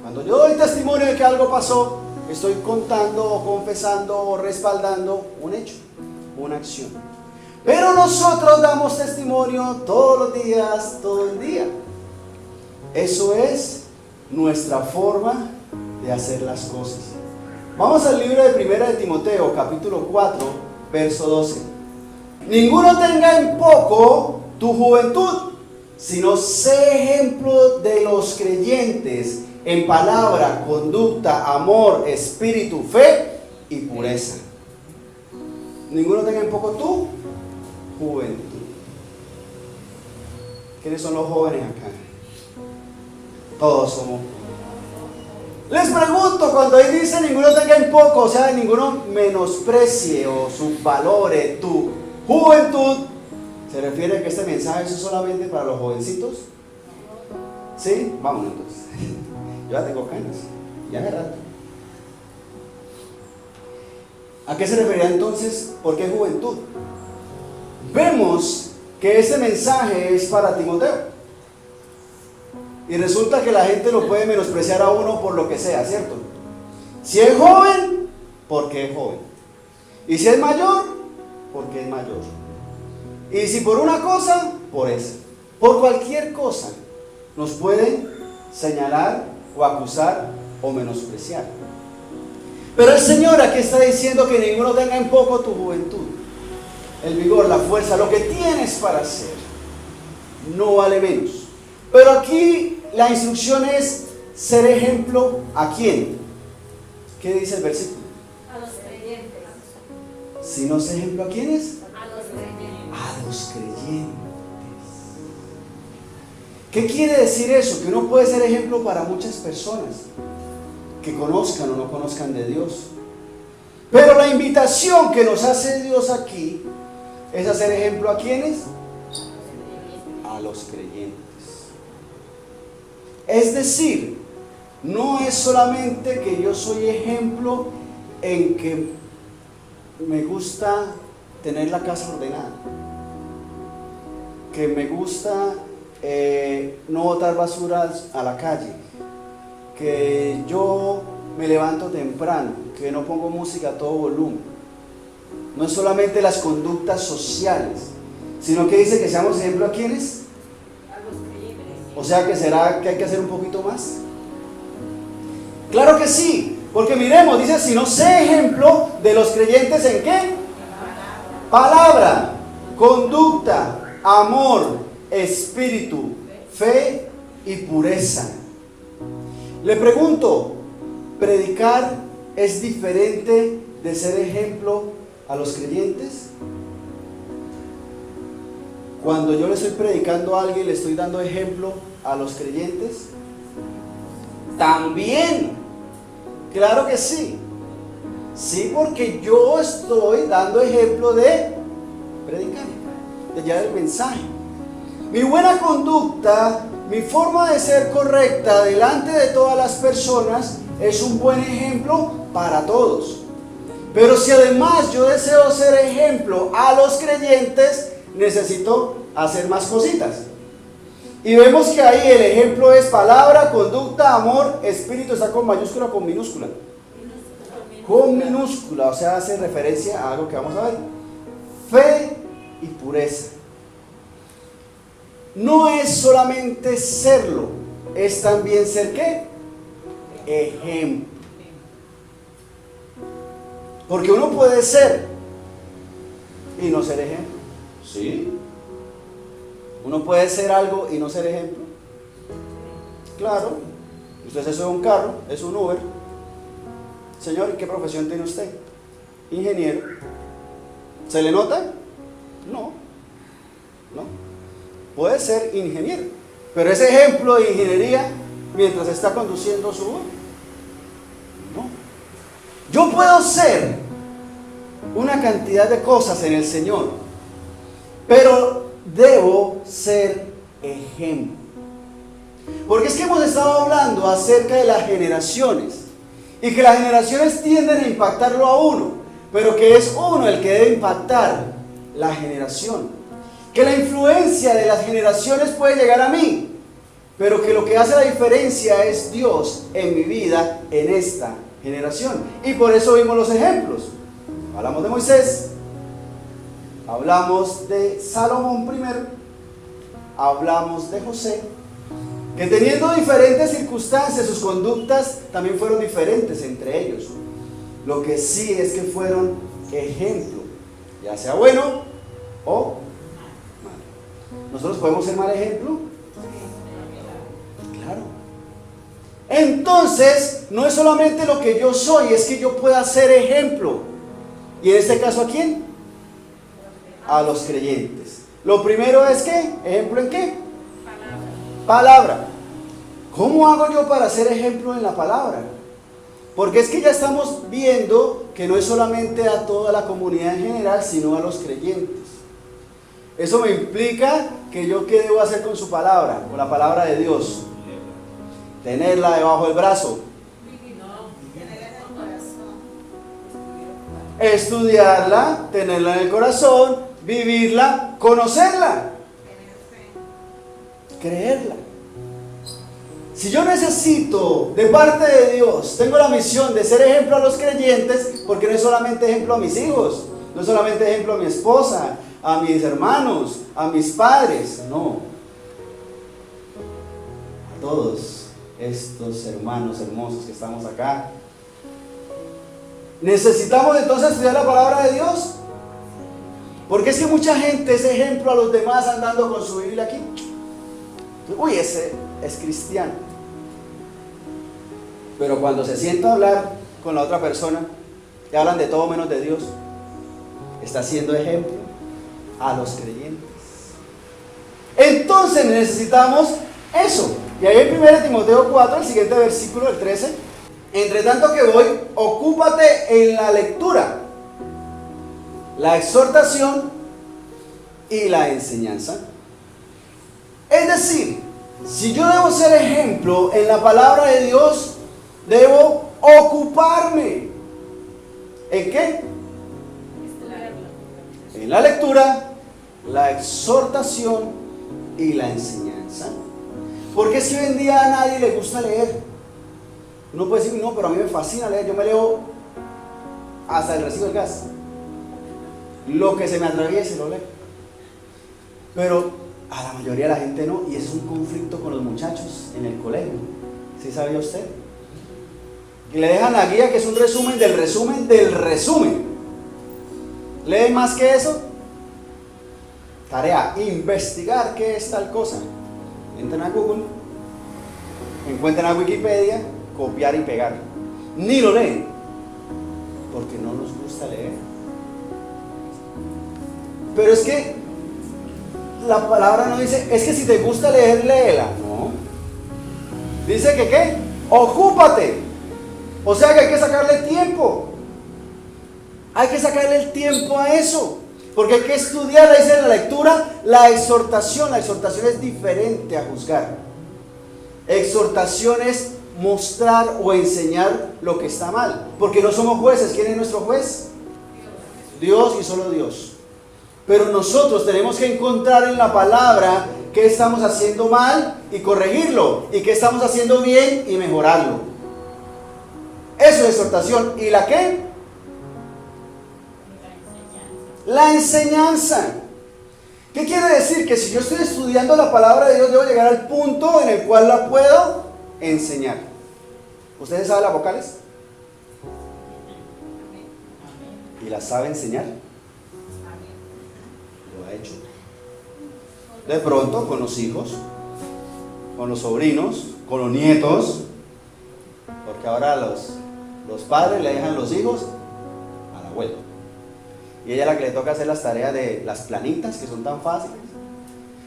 Cuando yo doy testimonio de que algo pasó, estoy contando o confesando o respaldando un hecho, una acción. Pero nosotros damos testimonio todos los días, todo el día. Eso es nuestra forma de hacer las cosas. Vamos al libro de Primera de Timoteo, capítulo 4, verso 12. Ninguno tenga en poco tu juventud, sino sé ejemplo de los creyentes en palabra, conducta, amor, espíritu, fe y pureza. Ninguno tenga en poco tu juventud. ¿Quiénes son los jóvenes acá? Todos somos. Les pregunto, cuando ahí dice ninguno tenga en poco, o sea, ninguno menosprecie o subvalore tu juventud, ¿se refiere a que este mensaje es solamente para los jovencitos? ¿Sí? Vamos entonces. Yo ya tengo canas, ya de rato. ¿A qué se refería entonces? ¿Por qué juventud? Vemos que este mensaje es para Timoteo. Y resulta que la gente lo puede menospreciar a uno por lo que sea, ¿cierto? Si es joven, porque es joven. Y si es mayor, porque es mayor. Y si por una cosa, por esa. Por cualquier cosa nos pueden señalar o acusar o menospreciar. Pero el Señor aquí está diciendo que ninguno tenga en poco tu juventud, el vigor, la fuerza, lo que tienes para hacer, no vale menos. Pero aquí la instrucción es ser ejemplo ¿a quién? ¿Qué dice el versículo? A los creyentes. Si no es ejemplo ¿a quiénes? A los creyentes. A los creyentes. ¿Qué quiere decir eso? Que uno puede ser ejemplo para muchas personas que conozcan o no conozcan de Dios. Pero la invitación que nos hace Dios aquí es hacer ejemplo ¿a quiénes? A los creyentes. Es decir, no es solamente que yo soy ejemplo en que me gusta tener la casa ordenada, que me gusta no botar basura a la calle, que yo me levanto temprano, que no pongo música a todo volumen. No es solamente las conductas sociales, sino que dice que seamos ejemplo ¿a quiénes? O sea que será que hay que hacer un poquito más. Claro que sí, porque miremos, dice, si no sé ejemplo de los creyentes ¿en qué? Palabra, conducta, amor, espíritu, fe y pureza. Le pregunto, ¿predicar es diferente de ser ejemplo a los creyentes? Cuando yo le estoy predicando a alguien, le estoy dando ejemplo a los creyentes. También, claro que sí. Sí, porque yo estoy dando ejemplo de predicar, de llevar el mensaje. Mi buena conducta, mi forma de ser correcta delante de todas las personas es un buen ejemplo para todos. Pero si además yo deseo ser ejemplo a los creyentes, necesito hacer más cositas. Y vemos que ahí el ejemplo es palabra, conducta, amor, espíritu. ¿Está con mayúscula o con minúscula? Con minúscula, o sea, hace referencia a algo que vamos a ver. Fe y pureza. No es solamente serlo, es también ser ¿qué? Ejemplo. Porque uno puede ser y no ser ejemplo. ¿Sí? ¿Uno puede ser algo y no ser ejemplo? Claro. Usted se sube a un carro, es un Uber. Señor, ¿qué profesión tiene usted? Ingeniero. ¿Se le nota? No. No. Puede ser ingeniero, pero ese ejemplo de ingeniería mientras está conduciendo su Uber. No. Yo puedo ser una cantidad de cosas en el Señor, pero debo ser ejemplo. Porque es que hemos estado hablando acerca de las generaciones y que las generaciones tienden a impactarlo a uno, pero que es uno el que debe impactar la generación. Que la influencia de las generaciones puede llegar a mí, pero que lo que hace la diferencia es Dios en mi vida en esta generación. Y por eso vimos los ejemplos. Hablamos de Moisés, hablamos de Salomón primero, hablamos de José, que teniendo diferentes circunstancias, sus conductas también fueron diferentes entre ellos. Lo que sí es que fueron ejemplo, ya sea bueno o malo. ¿Nosotros podemos ser mal ejemplo? Claro. Entonces, no es solamente lo que yo soy, es que yo pueda ser ejemplo. Y en este caso, ¿a quién? A los creyentes. Lo primero es ¿qué? ¿Ejemplo en qué? Palabra. ¿Cómo hago yo para ser ejemplo en la palabra? Porque es que ya estamos viendo que no es solamente a toda la comunidad en general, sino a los creyentes. Eso me implica que yo ¿qué debo hacer con su palabra? Con la palabra de Dios. Tenerla debajo del brazo. Estudiarla, tenerla en el corazón, vivirla, conocerla, creerla. Si yo necesito de parte de Dios, tengo la misión de ser ejemplo a los creyentes, porque no es solamente ejemplo a mis hijos, no es solamente ejemplo a mi esposa, a mis hermanos, a mis padres, no. A todos estos hermanos hermosos que estamos acá. ¿Necesitamos entonces estudiar la palabra de Dios? Porque es que mucha gente es ejemplo a los demás andando con su Biblia aquí. Uy, ese es cristiano. Pero cuando se sienta a hablar con la otra persona, y hablan de todo menos de Dios, está siendo ejemplo a los creyentes. Entonces necesitamos eso. Y ahí en 1 Timoteo 4, el siguiente versículo, el 13. Entre tanto que voy, ocúpate en la lectura, la exhortación y la enseñanza. Es decir, si yo debo ser ejemplo en la palabra de Dios, debo ocuparme. ¿En qué? En la lectura, la exhortación y la enseñanza. Porque es que hoy en día a nadie le gusta leer. Uno puede decir, no, pero a mí me fascina leer. Yo me leo hasta el recibo del gas. Lo que se me atraviese lo leo. Pero a la mayoría de la gente no. Y ese es un conflicto con los muchachos en el colegio. ¿Sí sabía usted? Y le dejan la guía que es un resumen del resumen del resumen. ¿Leen más que eso? Tarea, investigar qué es tal cosa. Entren a Google, encuentren a Wikipedia, copiar y pegar. Ni lo leen, porque no nos gusta leer. Pero es que la palabra no dice, es que si te gusta leer, léela. No. Dice que ¿qué? Ocúpate. O sea que hay que sacarle tiempo. Hay que sacarle el tiempo a eso. Porque hay que estudiar, dice en la lectura, la exhortación. La exhortación es diferente a juzgar. Exhortación es mostrar o enseñar lo que está mal. Porque no somos jueces. ¿Quién es nuestro juez? Dios y solo Dios. Pero nosotros tenemos que encontrar en la palabra qué estamos haciendo mal y corregirlo. Y qué estamos haciendo bien y mejorarlo. Eso es exhortación. ¿Y la qué? La enseñanza. ¿Qué quiere decir? Que si yo estoy estudiando la palabra de Dios, debo llegar al punto en el cual la puedo enseñar. ¿Ustedes saben las vocales? ¿Y las sabe enseñar? Lo ha hecho. De pronto, con los hijos, con los sobrinos, con los nietos, porque ahora los padres le dejan los hijos al abuelo. Y ella es la que le toca hacer las tareas de las planitas, que son tan fáciles.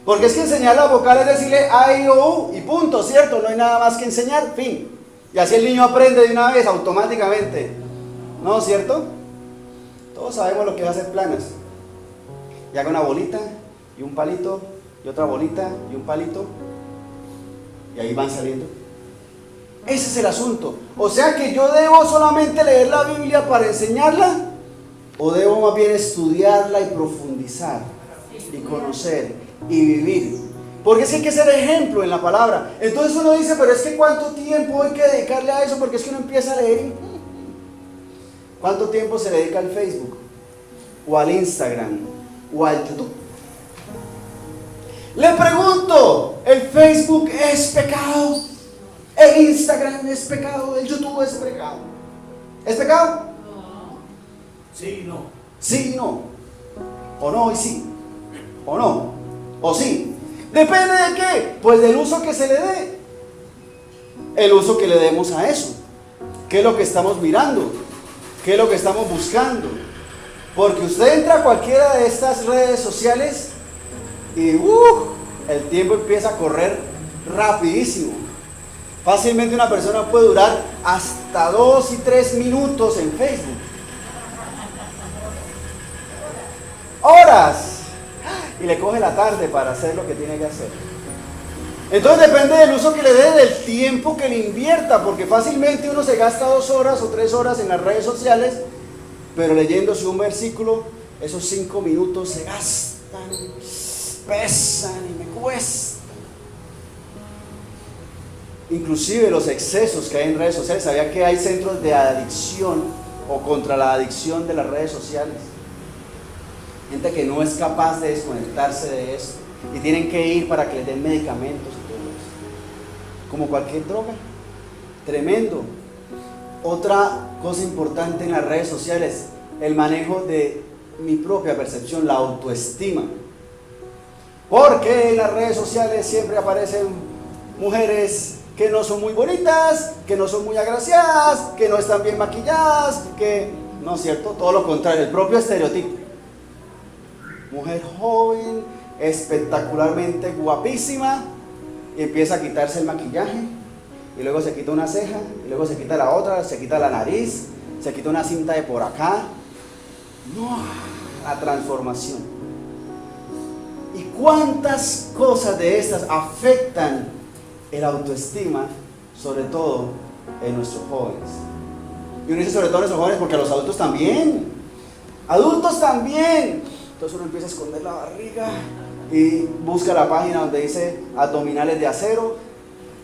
Porque es que enseñar la vocal es decirle A, I, O, U y punto, ¿cierto? No hay nada más que enseñar, fin. Y así el niño aprende de una vez, automáticamente. ¿No, cierto? Todos sabemos lo que es hacer planas. Y haga una bolita y un palito, y otra bolita y un palito. Y ahí van saliendo. Ese es el asunto. O sea que yo debo solamente leer la Biblia para enseñarla, o debo más bien estudiarla y profundizar y conocer y vivir. Porque es que hay que ser ejemplo en la palabra. Entonces uno dice, pero es que ¿cuánto tiempo hay que dedicarle a eso? Porque es que uno empieza a leer y... ¿Cuánto tiempo se le dedica al Facebook? O al Instagram, o al YouTube. Le pregunto, ¿el Facebook es pecado? ¿El Instagram es pecado? ¿El YouTube es pecado? ¿Es pecado? Sí y no. Sí y no. O no y sí. O no. O sí. ¿Depende de qué? Pues del uso que se le dé. El uso que le demos a eso. ¿Qué es lo que estamos mirando? ¿Qué es lo que estamos buscando? Porque usted entra a cualquiera de estas redes sociales y el tiempo empieza a correr rapidísimo. Fácilmente una persona puede durar hasta 2 y 3 minutos en Facebook. Horas. Y le coge la tarde para hacer lo que tiene que hacer. Entonces depende del uso que le dé, del tiempo que le invierta, porque fácilmente uno se gasta 2 horas o 3 horas en las redes sociales, pero leyéndose un versículo, esos 5 minutos se gastan, pesan y me cuesta. Inclusive los excesos que hay en redes sociales, ¿sabía que hay centros de adicción o contra la adicción de las redes sociales? Gente que no es capaz de desconectarse de esto y tienen que ir para que les den medicamentos y todo eso. Como cualquier droga. Tremendo. Otra cosa importante en las redes sociales, el manejo de mi propia percepción, la autoestima. Porque en las redes sociales siempre aparecen mujeres que no son muy bonitas, que no son muy agraciadas, que no están bien maquilladas, que no es cierto, todo lo contrario, el propio estereotipo. Mujer joven, espectacularmente guapísima, y empieza a quitarse el maquillaje, y luego se quita una ceja, y luego se quita la otra, se quita la nariz, se quita una cinta de por acá. No, la transformación. ¿Y cuántas cosas de estas afectan el autoestima, sobre todo en nuestros jóvenes? Y uno dice sobre todo en nuestros jóvenes porque a los adultos también. Adultos también. Entonces uno empieza a esconder la barriga y busca la página donde dice abdominales de acero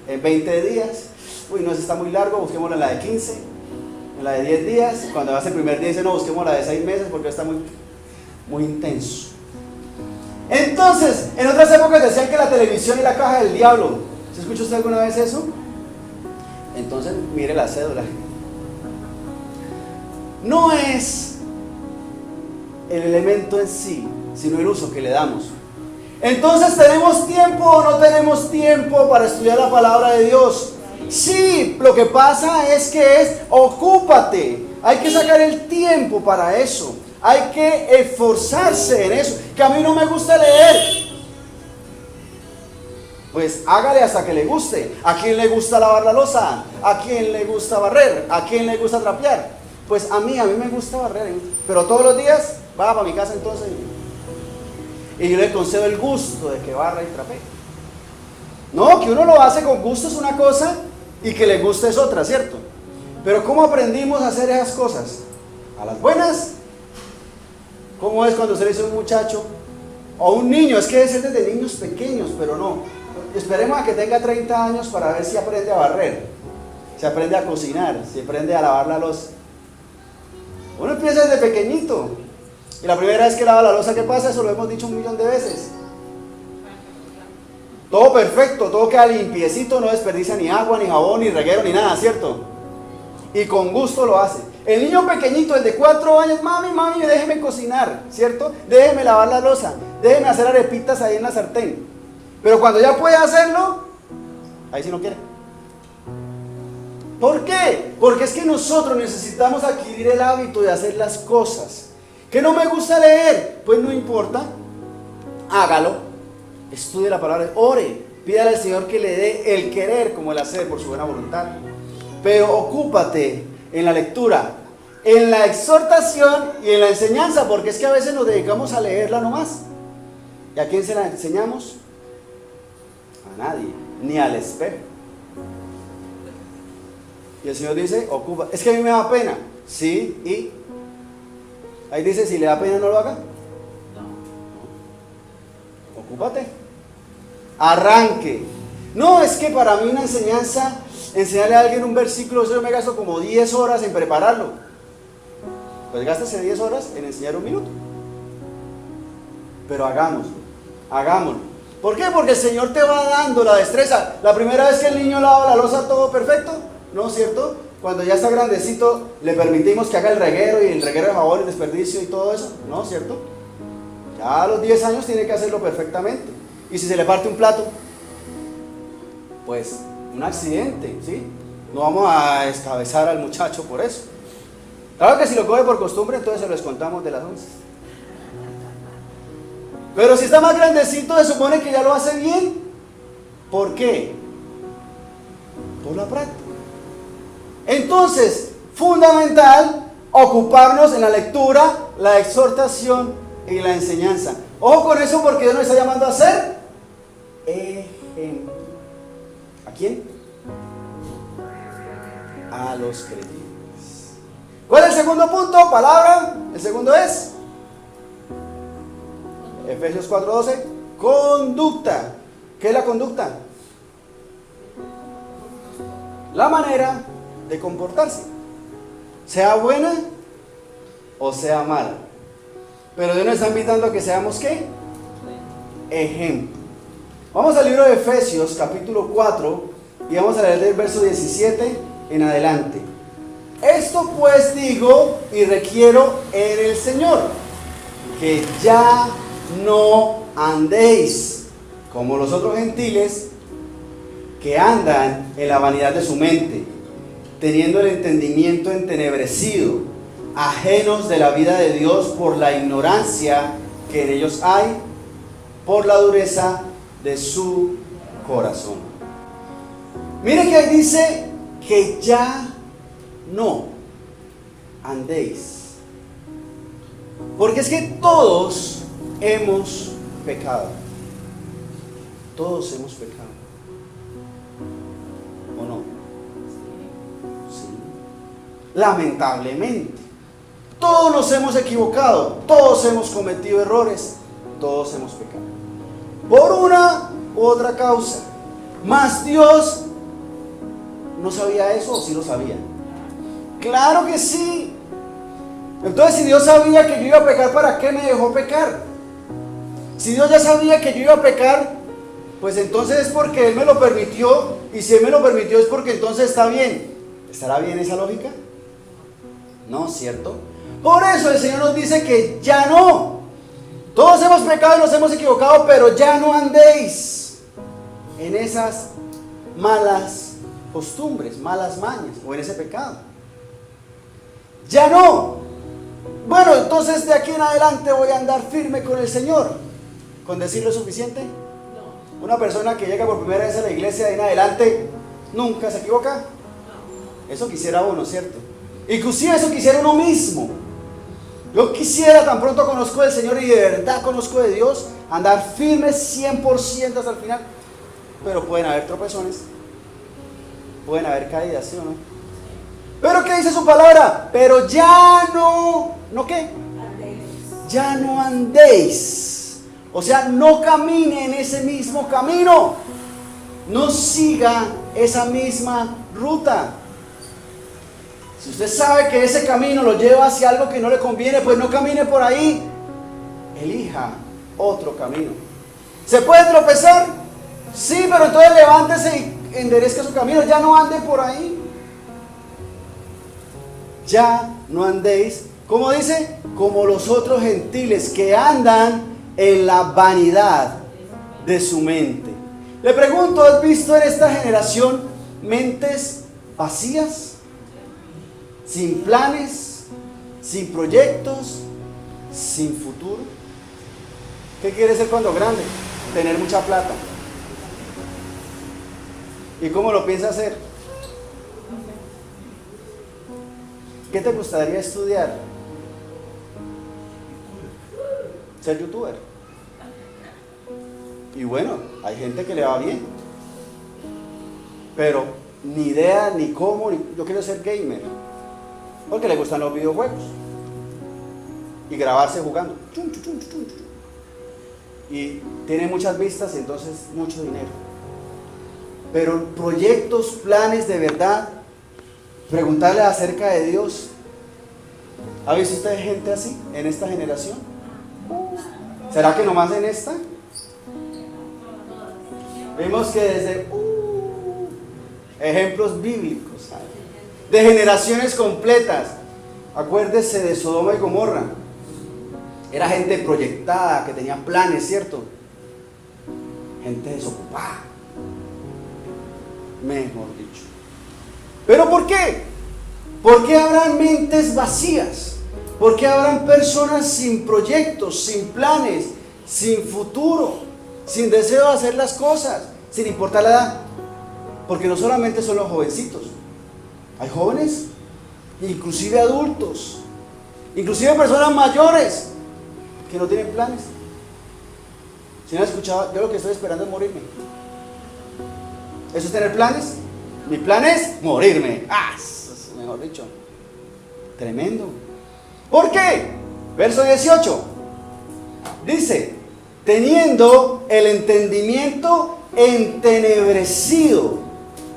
en 20 días. Uy, no, ese está muy largo, busquémosla en la de 15, en la de 10 días. Cuando vas el primer día dice, no, busquemos la de 6 meses porque está muy intenso. Entonces, en otras épocas decían que la televisión es la caja del diablo. ¿Se escuchó usted alguna vez eso? Entonces, mire la cédula. No es el elemento en sí, sino el uso que le damos. Entonces, ¿tenemos tiempo o no tenemos tiempo para estudiar la palabra de Dios? Sí, lo que pasa es que ocúpate. Hay que sacar el tiempo para eso. Hay que esforzarse en eso. Que a mí no me gusta leer. Pues hágale hasta que le guste. ¿A quién le gusta lavar la loza? ¿A quién le gusta barrer? ¿A quién le gusta trapear? Pues a mí me gusta barrer. Pero todos los días va para mi casa entonces. Y yo le concedo el gusto de que barra y trapee. No, que uno lo hace con gusto es una cosa y que le guste es otra, ¿cierto? Pero ¿cómo aprendimos a hacer esas cosas? ¿A las buenas? ¿Cómo es cuando se le dice a un muchacho o un niño? Es que debe ser desde niños pequeños, pero no. Esperemos a que tenga 30 años para ver si aprende a barrer, si aprende a cocinar, si aprende a lavar la loza. Uno empieza desde pequeñito. Y la primera vez que lava la loza, ¿qué pasa? Eso lo hemos dicho 1.000.000 de veces. Todo perfecto, todo queda limpiecito, no desperdicia ni agua, ni jabón, ni reguero, ni nada, ¿cierto? Y con gusto lo hace. El niño pequeñito, el de 4 años, mami, déjeme cocinar, ¿cierto? Déjeme lavar la loza, déjeme hacer arepitas ahí en la sartén. Pero cuando ya puede hacerlo, ahí sí no quiere. ¿Por qué? Porque es que nosotros necesitamos adquirir el hábito de hacer las cosas. ¿Que no me gusta leer? Pues no importa, hágalo, estudie la palabra, ore, pídale al Señor que le dé el querer como el hacer por su buena voluntad. Pero ocúpate en la lectura, en la exhortación y en la enseñanza, porque es que a veces nos dedicamos a leerla nomás. ¿Y a quién se la enseñamos? A nadie, ni al espejo. Y el Señor dice, ocupa. Es que a mí me da pena. Sí, y ahí dice, si le da pena no lo haga. No. Ocúpate. arranque. No, es que para mí una enseñanza, enseñarle a alguien un versículo, eso yo me gasto como 10 horas en prepararlo. Pues gástese 10 horas en enseñar un minuto. Pero hagámoslo, hagámoslo. ¿Por qué? Porque el Señor te va dando la destreza. La primera vez que el niño lava la loza, todo perfecto, ¿no es cierto? Cuando ya está grandecito, le permitimos que haga el reguero y el reguero de jabón, el desperdicio y todo eso, ¿no es cierto? Ya a los 10 años tiene que hacerlo perfectamente. Y si se le parte un plato, pues un accidente, ¿sí? No vamos a descabezar al muchacho por eso. Claro que si lo coge por costumbre, entonces se lo descontamos de las 11. Pero si está más grandecito, se supone que ya lo hace bien. ¿Por qué? Por la práctica. Entonces, fundamental, ocuparnos en la lectura, la exhortación y la enseñanza. Ojo con eso, porque Dios nos está llamando a ser ejemplo. ¿A quién? A los creyentes. ¿Cuál es el segundo punto? Palabra. El segundo es Efesios 4:12. Conducta. ¿Qué es la conducta? La manera de comportarse, sea buena o sea mala. Pero Dios nos está invitando a que seamos ¿qué? Ejemplo. Vamos al libro de Efesios capítulo 4 y vamos a leer del verso 17 en adelante. Esto pues digo y requiero en el Señor, que ya no andéis como los otros gentiles que andan en la vanidad de su mente, teniendo el entendimiento entenebrecido, ajenos de la vida de Dios por la ignorancia que en ellos hay, por la dureza de su corazón. Mire que ahí dice que ya no andéis, porque es que todos hemos pecado. Todos hemos pecado, ¿o no? Sí. Lamentablemente, todos nos hemos equivocado, todos hemos cometido errores, todos hemos pecado, por una u otra causa. Mas Dios no sabía eso, ¿o sí lo sabía? Claro que sí. Entonces, si Dios sabía que yo iba a pecar, ¿para qué me dejó pecar? Si Dios ya sabía que yo iba a pecar, pues entonces es porque Él me lo permitió. Y si Él me lo permitió es porque entonces está bien. ¿Estará bien esa lógica? No, ¿cierto? Por eso el Señor nos dice que ya no. Todos hemos pecado y nos hemos equivocado, pero ya no andéis en esas malas costumbres, malas mañas, o en ese pecado. Ya no. Bueno, entonces de aquí en adelante voy a andar firme con el Señor. ¿Con decirlo es suficiente? No. Una persona que llega por primera vez a la iglesia de en adelante nunca se equivoca. Eso quisiera uno, ¿cierto? Inclusive eso quisiera uno mismo. Yo quisiera, tan pronto conozco del Señor y de verdad conozco de Dios, andar firme 100% hasta el final. Pero pueden haber tropezones, pueden haber caídas, ¿sí o no? Pero ¿qué dice su palabra? Pero ya ¿no qué? Ya no andéis. O sea, no camine en ese mismo camino. No siga esa misma ruta. Si usted sabe que ese camino lo lleva hacia algo que no le conviene, pues no camine por ahí. Elija otro camino. ¿Se puede tropezar? Sí, pero entonces levántese y enderezca su camino. Ya no ande por ahí. Ya no andéis, ¿cómo dice? Como los otros gentiles que andan en la vanidad de su mente. Le pregunto, ¿has visto en esta generación mentes vacías? Sin planes, sin proyectos, sin futuro. ¿Qué quiere ser cuando grande? Tener mucha plata. ¿Y cómo lo piensa hacer? ¿Qué te gustaría estudiar? Ser youtuber. Y bueno, hay gente que le va bien, pero ni idea, ni cómo, yo quiero ser gamer, porque le gustan los videojuegos y grabarse jugando. y tiene muchas vistas y entonces mucho dinero. Pero proyectos, planes de verdad, preguntarle acerca de Dios. ¿Ha visto usted gente así en esta generación? ¿Será que nomás en esta? Vemos que desde ejemplos bíblicos, ¿sabe? De generaciones completas. Acuérdese de Sodoma y Gomorra. Era gente proyectada, que tenía planes, ¿cierto? Gente desocupada, mejor dicho. ¿Pero por qué? ¿Por qué habrán mentes vacías? ¿Por qué habrán personas sin proyectos, sin planes, sin futuro, sin deseo de hacer las cosas, sin importar la edad? Porque no solamente son los jovencitos, hay jóvenes, inclusive adultos, inclusive personas mayores que no tienen planes. Si no han escuchado, yo lo que estoy esperando es morirme. ¿Eso es tener planes? Mi plan es morirme. Eso es, mejor dicho, tremendo. ¿Por qué? Verso 18 dice: teniendo el entendimiento entenebrecido,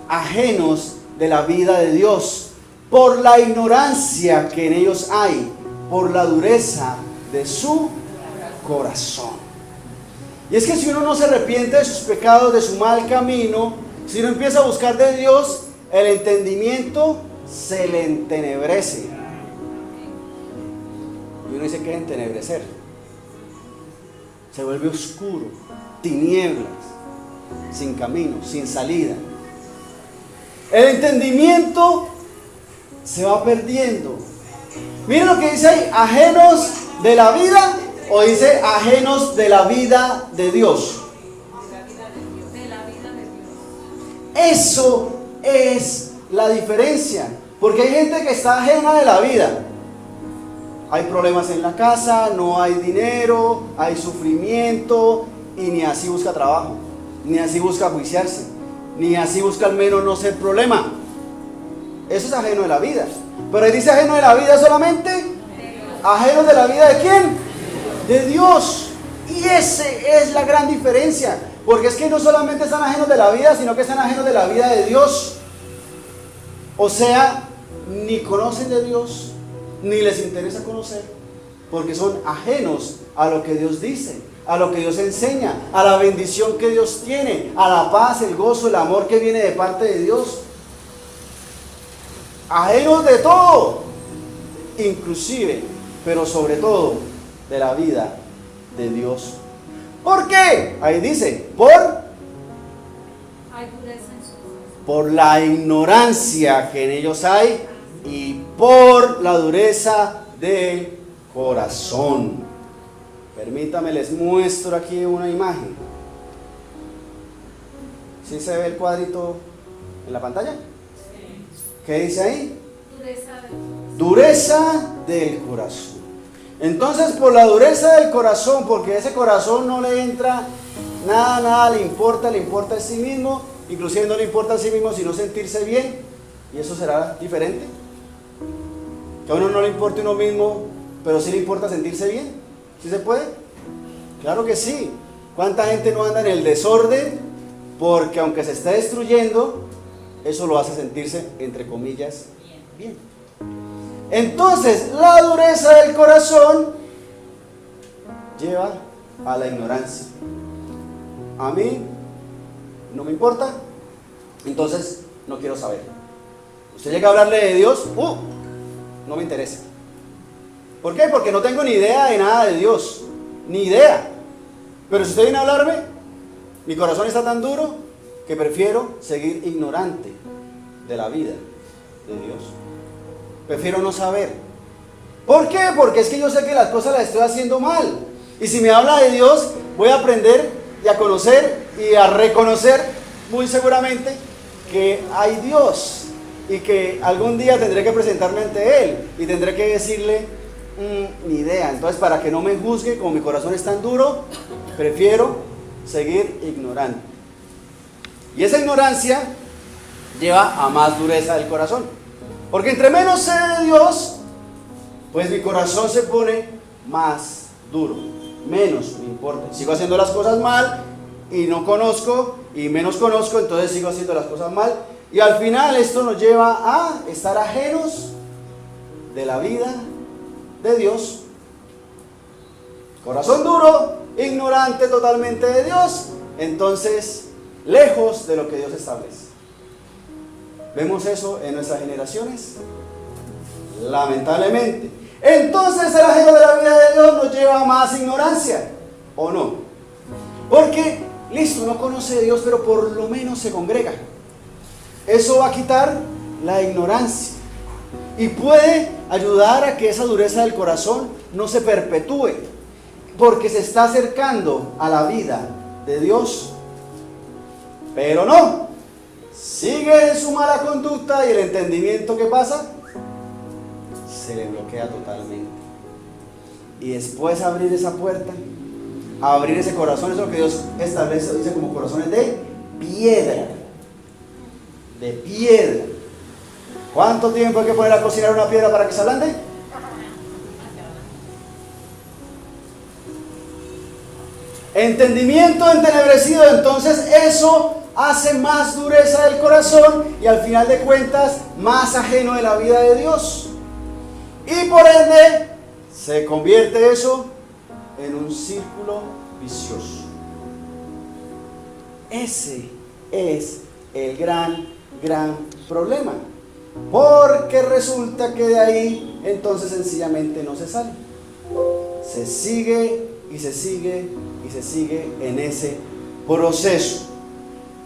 ajenos de la vida de Dios, por la ignorancia que en ellos hay, por la dureza de su corazón. Y es que si uno no se arrepiente de sus pecados, de su mal camino, si uno empieza a buscar de Dios, el entendimiento se le entenebrece. Y uno dice que es entenebrecer. Se vuelve oscuro, tinieblas, sin camino, sin salida. El entendimiento se va perdiendo. Miren lo que dice ahí: ajenos de la vida, o dice ajenos de la vida de Dios. De la vida de Dios. Eso es la diferencia. Porque hay gente que está ajena de la vida. Hay problemas en la casa, no hay dinero, hay sufrimiento, y ni así busca trabajo, ni así busca juiciarse, ni así busca al menos no ser problema. Eso es ajeno de la vida. Pero ahí dice ajeno de la vida solamente. ¿Ajenos de la vida de quién? De Dios. Y esa es la gran diferencia. Porque es que no solamente están ajenos de la vida, sino que están ajenos de la vida de Dios. O sea, ni conocen de Dios, ni les interesa conocer, porque son ajenos a lo que Dios dice, a lo que Dios enseña, a la bendición que Dios tiene, a la paz, el gozo, el amor que viene de parte de Dios. Ajenos de todo, inclusive, pero sobre todo, de la vida de Dios. ¿Por qué? Ahí dice, Hay dureza en su corazón. por la ignorancia que en ellos hay y por la dureza del corazón. Permítame, les muestro aquí una imagen. ¿Sí se ve el cuadrito en la pantalla? ¿Qué dice ahí? Dureza de Dios. Dureza del corazón. Entonces, por la dureza del corazón, porque ese corazón no le entra nada le importa a sí mismo, inclusive no le importa a sí mismo sino sentirse bien, y eso será diferente. Que a uno no le importe uno mismo, pero sí le importa sentirse bien. ¿Sí se puede? Claro que sí. ¿Cuánta gente no anda en el desorden? Porque aunque se esté destruyendo, eso lo hace sentirse, entre comillas, bien. Entonces, la dureza del corazón lleva a la ignorancia. A mí no me importa, entonces no quiero saber. Usted llega a hablarle de Dios, no me interesa. ¿Por qué? Porque no tengo ni idea de nada de Dios, ni idea. Pero si usted viene a hablarme, mi corazón está tan duro que prefiero seguir ignorante de la vida de Dios. Prefiero no saber. ¿Por qué? Porque es que yo sé que las cosas las estoy haciendo mal. Y si me habla de Dios, voy a aprender y a conocer y a reconocer muy seguramente que hay Dios y que algún día tendré que presentarme ante Él y tendré que decirle ni idea. Entonces, para que no me juzgue, como mi corazón es tan duro, prefiero seguir ignorante. Y esa ignorancia lleva a más dureza del corazón. Porque entre menos sé de Dios, pues mi corazón se pone más duro. menos me importa. Sigo haciendo las cosas mal y no conozco y menos conozco, entonces sigo haciendo las cosas mal. Y al final esto nos lleva a estar ajenos de la vida de Dios. Corazón duro, ignorante totalmente de Dios, entonces lejos de lo que Dios establece. ¿Vemos eso en nuestras generaciones? Lamentablemente. Entonces el ajeno de la vida de Dios nos lleva a más ignorancia, ¿o no? Porque, listo, no conoce a Dios, pero por lo menos se congrega. Eso va a quitar la ignorancia y puede ayudar a que esa dureza del corazón no se perpetúe, porque se está acercando a la vida de Dios. Pero no, sigue en su mala conducta y el entendimiento, ¿qué pasa? Se le bloquea totalmente. Y después abrir esa puerta, abrir ese corazón, eso es lo que Dios establece, dice como corazones de piedra. De piedra. ¿Cuánto tiempo hay que poner a cocinar una piedra para que se ablande? Entendimiento entenebrecido, entonces eso hace más dureza del corazón y al final de cuentas más ajeno de la vida de Dios. Y por ende se convierte eso en un círculo vicioso. Ese es el gran problema. Porque resulta que de ahí entonces sencillamente no se sale. Se sigue y se sigue y se sigue en ese proceso.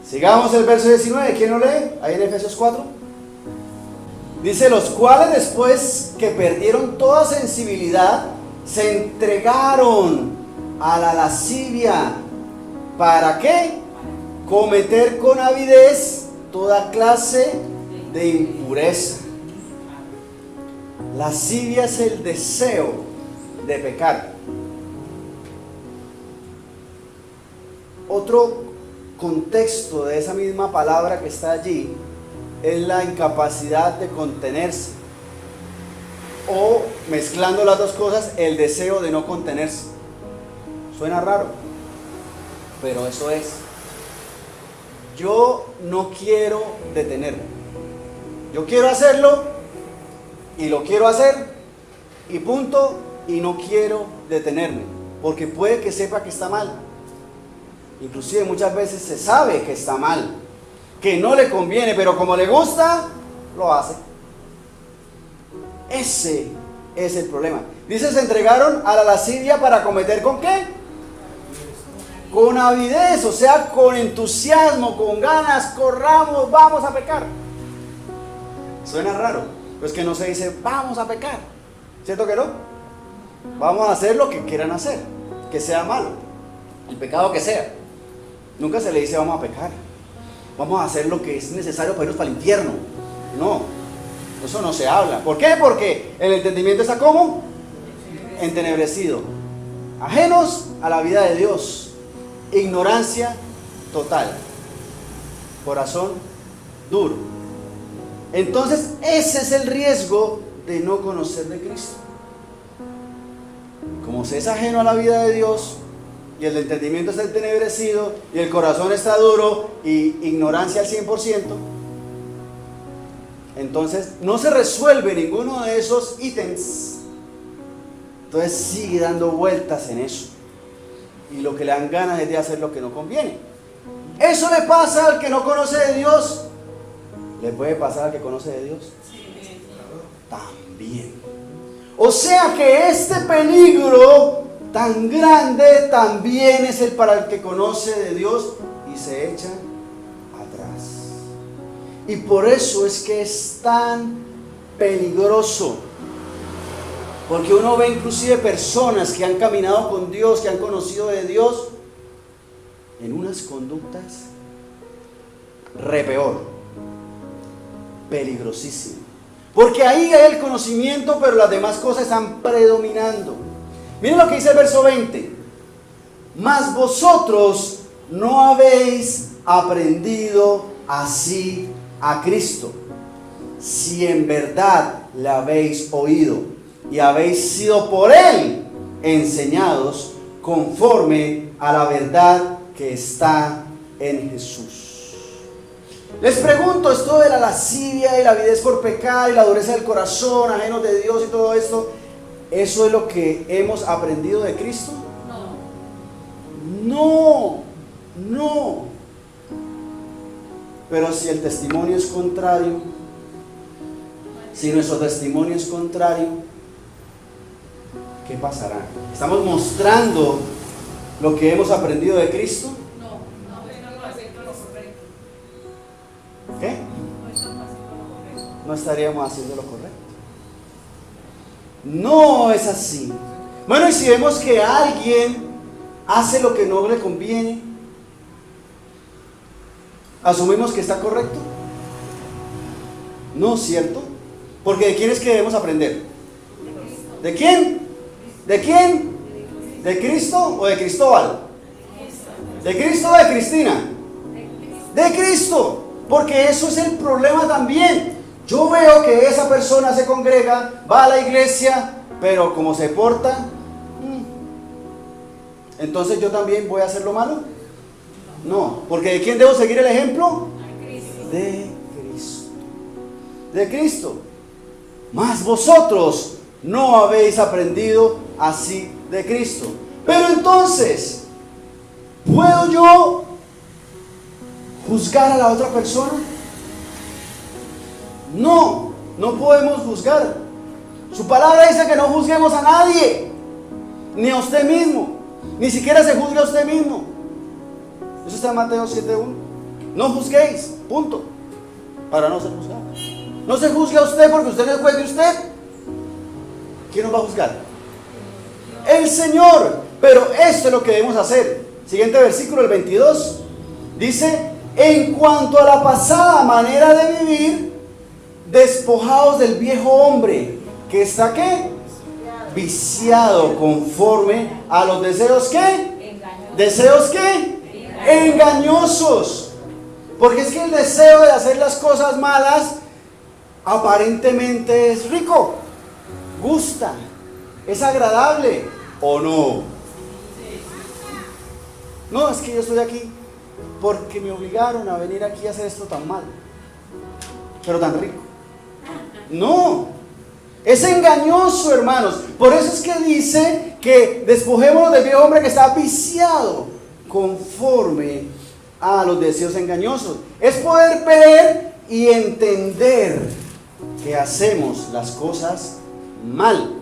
Sigamos el verso 19. ¿Quién lo lee? Ahí en Efesios 4. Dice: los cuales después que perdieron toda sensibilidad, se entregaron a la lascivia. ¿Para qué? Cometer con avidez toda clase de impureza. Lascivia es el deseo de pecar. Otro contexto de esa misma palabra que está allí es la incapacidad de contenerse, o mezclando las dos cosas, el deseo de no contenerse. Suena raro, pero eso es. Yo no quiero detenerme. Yo quiero hacerlo y lo quiero hacer y punto, y no quiero detenerme, porque puede que sepa que está mal. Inclusive muchas veces se sabe que está mal, que no le conviene, pero como le gusta, lo hace. Ese es el problema. Dice: se entregaron a la lascivia para cometer ¿con qué? Con avidez, o sea, con entusiasmo, con ganas, corramos, vamos a pecar. Suena raro, pues que no se dice vamos a pecar, ¿cierto que no? Vamos a hacer lo que quieran hacer, que sea malo, el pecado que sea. Nunca se le dice vamos a pecar, vamos a hacer lo que es necesario para irnos para el infierno. No, eso no se habla. ¿Por qué? Porque el entendimiento está ¿cómo? Entenebrecido, ajenos a la vida de Dios, ignorancia total, corazón duro. Entonces ese es el riesgo de no conocer de Cristo. Como se es ajeno a la vida de Dios y el entendimiento está entenebrecido y el corazón está duro y ignorancia al 100%, entonces no se resuelve ninguno de esos ítems. Entonces sigue dando vueltas en eso y lo que le dan ganas es de hacer lo que no conviene. Eso le pasa al que no conoce de Dios. ¿Le puede pasar al que conoce de Dios? Sí. También. O sea que este peligro tan grande también es el para el que conoce de Dios y se echa atrás. Y por eso es que es tan peligroso. Porque uno ve inclusive personas que han caminado con Dios, que han conocido de Dios, en unas conductas re peor. Peligrosísimo, porque ahí hay el conocimiento, pero las demás cosas están predominando. Miren lo que dice el verso 20: mas vosotros no habéis aprendido así a Cristo, si en verdad le habéis oído y habéis sido por él enseñados, conforme a la verdad que está en Jesús. Les pregunto, esto de la lascivia y la avidez por pecar y la dureza del corazón, ajenos de Dios y todo esto, ¿eso es lo que hemos aprendido de Cristo? No, no. Pero si el testimonio es contrario, si nuestro testimonio es contrario, ¿qué pasará? ¿Estamos mostrando lo que hemos aprendido de Cristo? ¿Qué? No estaríamos haciendo lo correcto. No es así. Bueno, y si vemos que alguien hace lo que no le conviene, ¿asumimos que está correcto? No, ¿cierto? Porque ¿de quién es que debemos aprender? ¿De quién? ¿De quién? ¿De Cristo o de Cristóbal? ¿De Cristo o de Cristina? De Cristo. Porque eso es el problema también. Yo veo que esa persona se congrega, va a la iglesia, pero como se porta, entonces yo también voy a hacer lo malo. No, porque ¿de quién debo seguir el ejemplo? De Cristo. De Cristo. Mas vosotros no habéis aprendido así de Cristo. Pero entonces, ¿puedo yo juzgar a la otra persona? No, no podemos juzgar. Su palabra dice que no juzguemos a nadie, ni a usted mismo, ni siquiera se juzgue a usted mismo. Eso está en Mateo 7:1. No juzguéis, punto, para no ser juzgados. No se juzgue a usted porque usted no es juez de usted. ¿Quién nos va a juzgar? El Señor. Pero esto es lo que debemos hacer. Siguiente versículo, el 22. Dice: en cuanto a la pasada manera de vivir, despojaos del viejo hombre, que está ¿qué? Viciado conforme a los deseos ¿qué? ¿Deseos qué? Engañosos. Porque es que el deseo de hacer las cosas malas aparentemente es rico, gusta, es agradable, ¿o no? No, es que yo estoy aquí porque me obligaron a venir aquí a hacer esto tan mal, pero tan rico. No, es engañoso, hermanos. Por eso es que dice que despojémonos del viejo hombre que está viciado conforme a los deseos engañosos. Es poder ver y entender que hacemos las cosas mal,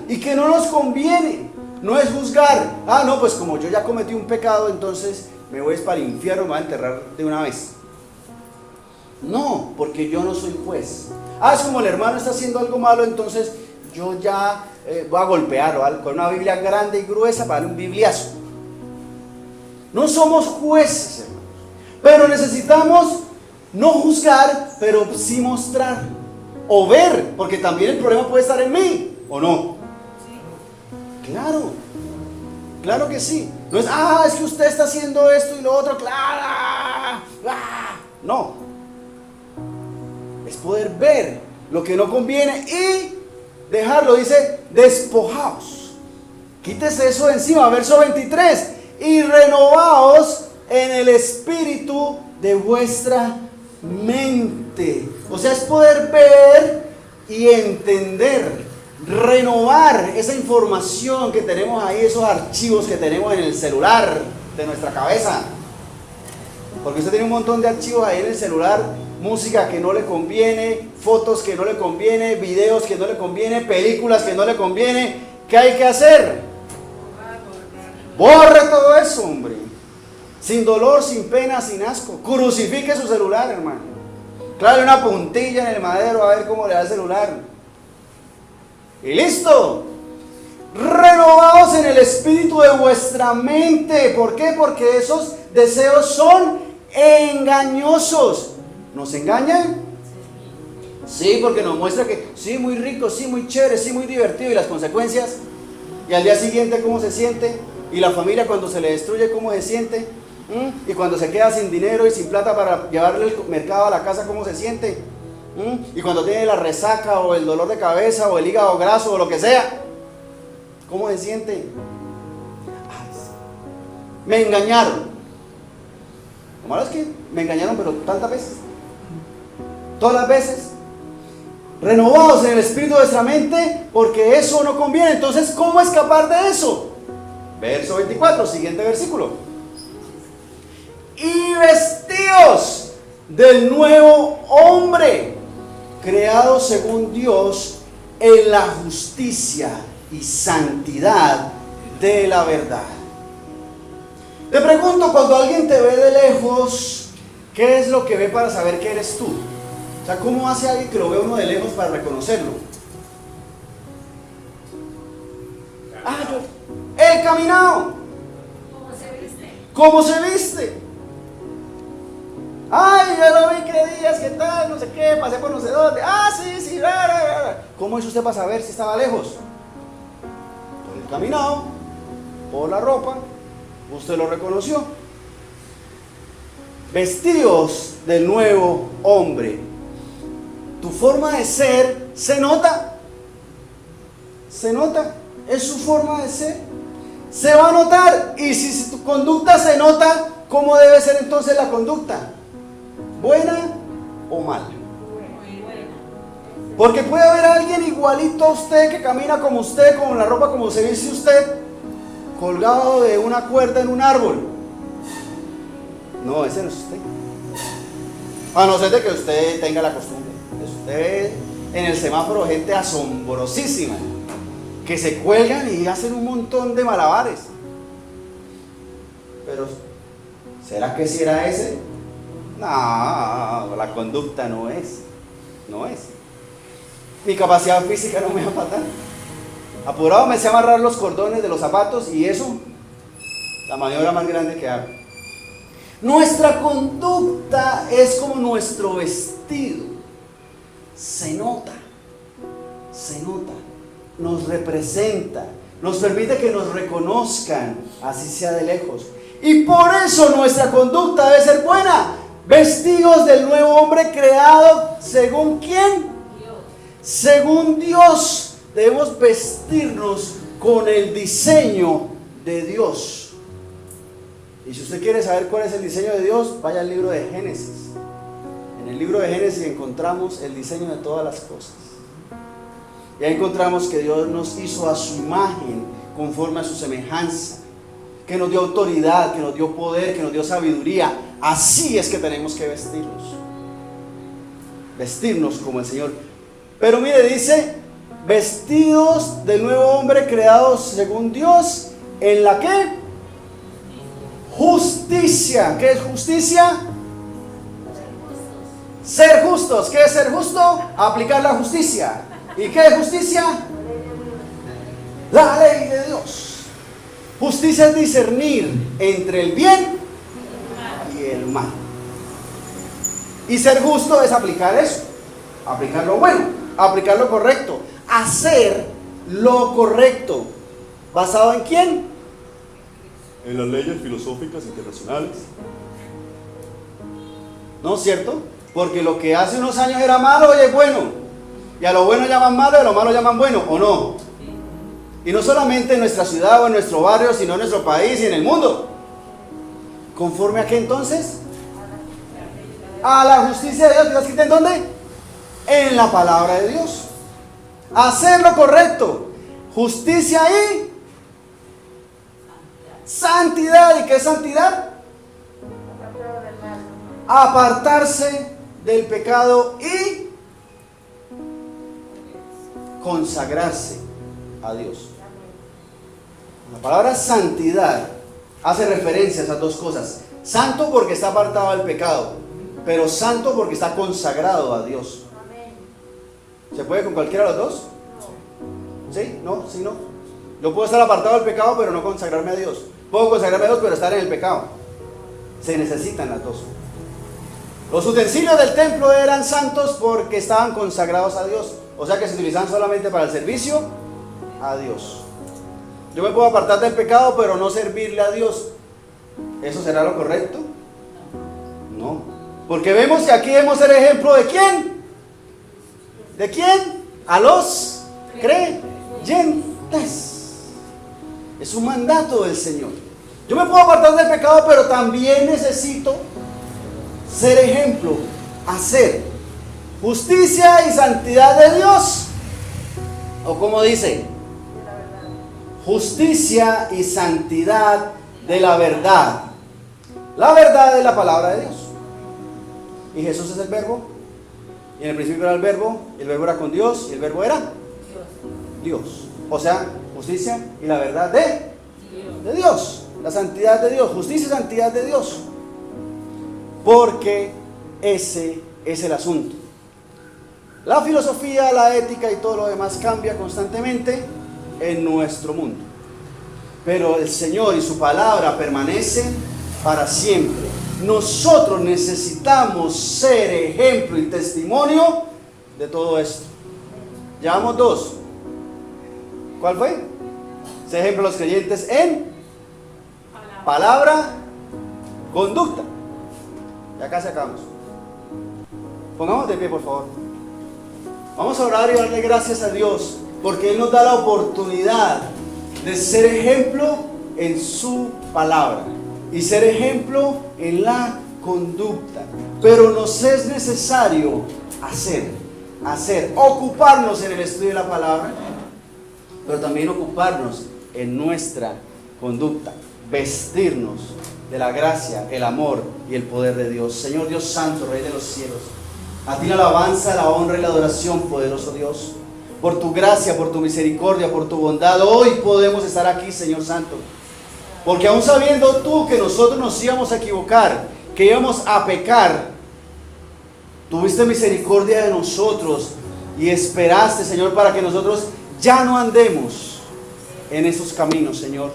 y que no nos conviene. No es juzgar, no, pues como yo ya cometí un pecado, entonces me voy para el infierno, me voy a enterrar de una vez. No, porque yo no soy juez. Es como el hermano está haciendo algo malo, entonces yo ya voy a golpear con una Biblia grande y gruesa para darle un bibliazo. No somos jueces, hermanos, pero necesitamos no juzgar, pero sí mostrar o ver, porque también el problema puede estar en mí, ¿o no? Claro, claro que sí. No es, es que usted está haciendo esto y lo otro, claro. No. Es poder ver lo que no conviene y dejarlo. Dice, despojaos. Quítese eso de encima. Verso 23. Y renovaos en el espíritu de vuestra mente. O sea, es poder ver y entender. Renovar esa información que tenemos ahí, esos archivos que tenemos en el celular de nuestra cabeza. Porque usted tiene un montón de archivos ahí en el celular, música que no le conviene, fotos que no le conviene, videos que no le conviene, películas que no le conviene. ¿Qué hay que hacer? Borre todo eso, hombre. Sin dolor, sin pena, sin asco. Crucifique su celular, hermano. Clave una puntilla en el madero a ver cómo le da el celular. Y listo. Renovaos en el espíritu de vuestra mente. ¿Por qué? Porque esos deseos son engañosos. ¿Nos engañan? Sí, porque nos muestra que sí, muy rico, sí, muy chévere, sí, muy divertido. ¿Y las consecuencias? Y al día siguiente, ¿cómo se siente? Y la familia cuando se le destruye, ¿cómo se siente? Y cuando se queda sin dinero y sin plata para llevarle el mercado a la casa, ¿cómo se siente? Y cuando tiene la resaca o el dolor de cabeza o el hígado graso o lo que sea. ¿Cómo se siente? Ay, sí. Me engañaron. Lo malo es que me engañaron, pero tantas veces. Todas las veces. Renovados en el espíritu de nuestra mente, porque eso no conviene. Entonces, ¿cómo escapar de eso? Verso 24, siguiente versículo. Y vestidos del nuevo hombre, creado según Dios en la justicia y santidad de la verdad. Te pregunto, cuando alguien te ve de lejos, ¿qué es lo que ve para saber que eres tú? O sea, ¿cómo hace alguien que lo ve uno de lejos para reconocerlo? El caminado. ¿Cómo se viste? ¿Cómo se viste? Ay, yo lo vi, ¿qué días? ¿Qué tal? No sé qué, pasé por no sé dónde. Ah, sí, bla, bla, bla. ¿Cómo hizo usted para saber si estaba lejos? Por el caminado, por la ropa, usted lo reconoció. Vestidos del nuevo hombre. Tu forma de ser se nota. Se nota. Es su forma de ser. Se va a notar. Y si tu conducta se nota, ¿cómo debe ser entonces la conducta? ¿Buena o mala? Muy buena. Porque puede haber alguien igualito a usted, que camina como usted, con la ropa como se viste usted, colgado de una cuerda en un árbol. No, ese no es usted. A no ser de que usted tenga la costumbre. Usted en el semáforo, gente asombrosísima, que se cuelgan y hacen un montón de malabares. Pero, ¿será que si era ese? No, la conducta no es. No es. Mi capacidad física no me va a matar. Apurado me sé amarrar los cordones de los zapatos y eso, la maniobra más grande que hago. Nuestra conducta es como nuestro vestido. Se nota, nos representa, nos permite que nos reconozcan, así sea de lejos. Y por eso nuestra conducta debe ser buena. Vestidos del nuevo hombre creado, ¿según quién? Dios. Según Dios. Debemos vestirnos con el diseño de Dios. Y si usted quiere saber cuál es el diseño de Dios, vaya al libro de Génesis. En el libro de Génesis encontramos el diseño de todas las cosas. Y ahí encontramos que Dios nos hizo a su imagen, conforme a su semejanza, que nos dio autoridad, que nos dio poder, que nos dio sabiduría. Así es que tenemos que vestirnos como el Señor. Pero mire, dice, vestidos del nuevo hombre creados según Dios, ¿en la qué? Justicia. ¿Qué es justicia? Ser justos. ¿Qué es ser justo? Aplicar la justicia. ¿Y qué es justicia? La ley de Dios. Justicia es discernir entre el bien y el mal. Y ser justo es aplicar eso, aplicar lo bueno, aplicar lo correcto, hacer lo correcto. ¿Basado en quién? En las leyes filosóficas internacionales. ¿No es cierto? Porque lo que hace unos años era malo hoy es bueno. Y a lo bueno llaman malo y a lo malo llaman bueno, ¿o no? Y no solamente en nuestra ciudad o en nuestro barrio, sino en nuestro país y en el mundo. ¿Conforme a qué entonces? A la justicia de Dios. ¿Está escrita en dónde? En la palabra de Dios. Hacer lo correcto. Justicia y santidad. ¿Y qué es santidad? Apartarse del pecado y consagrarse a Dios. La palabra santidad hace referencia a esas dos cosas. Santo porque está apartado del pecado, pero santo porque está consagrado a Dios. ¿Se puede con cualquiera de los dos? ¿Sí? ¿No? ¿Sí? ¿No? Yo puedo estar apartado del pecado pero no consagrarme a Dios. Puedo consagrarme a Dios pero estar en el pecado. Se necesitan las dos. Los utensilios del templo eran santos porque estaban consagrados a Dios. O sea que se utilizaban solamente para el servicio a Dios. Yo me puedo apartar del pecado pero no servirle a Dios. ¿Eso será lo correcto? No. Porque vemos que aquí debemos ser ejemplo de quién. ¿De quién? A los creyentes. Es un mandato del Señor. Yo me puedo apartar del pecado, pero también necesito ser ejemplo, hacer justicia y santidad de Dios. O como dice, justicia y santidad de la verdad. La verdad es la palabra de Dios. Y Jesús es el verbo. Y en el principio era el verbo era con Dios, y el verbo era Dios. O sea, justicia y la verdad de Dios. La santidad de Dios, justicia y santidad de Dios. Porque ese es el asunto. La filosofía, la ética y todo lo demás cambia constantemente en nuestro mundo. Pero el Señor y su palabra permanecen para siempre. Nosotros necesitamos ser ejemplo y testimonio de todo esto. Llevamos 2. ¿Cuál fue? Ser ejemplo de los creyentes en palabra, conducta. Ya casi acabamos. Pongamos de pie, por favor. Vamos a orar y darle gracias a Dios porque Él nos da la oportunidad de ser ejemplo en su palabra y ser ejemplo en la conducta. Pero nos es necesario ocuparnos en el estudio de la palabra, pero también ocuparnos en nuestra conducta, vestirnos de la gracia, el amor y el poder de Dios. Señor Dios Santo, Rey de los cielos, a ti la alabanza, la honra y la adoración, poderoso Dios. Por tu gracia, por tu misericordia, por tu bondad, hoy podemos estar aquí, Señor Santo. Porque aún sabiendo tú que nosotros nos íbamos a equivocar, que íbamos a pecar, tuviste misericordia de nosotros y esperaste, Señor, para que nosotros ya no andemos en esos caminos, Señor.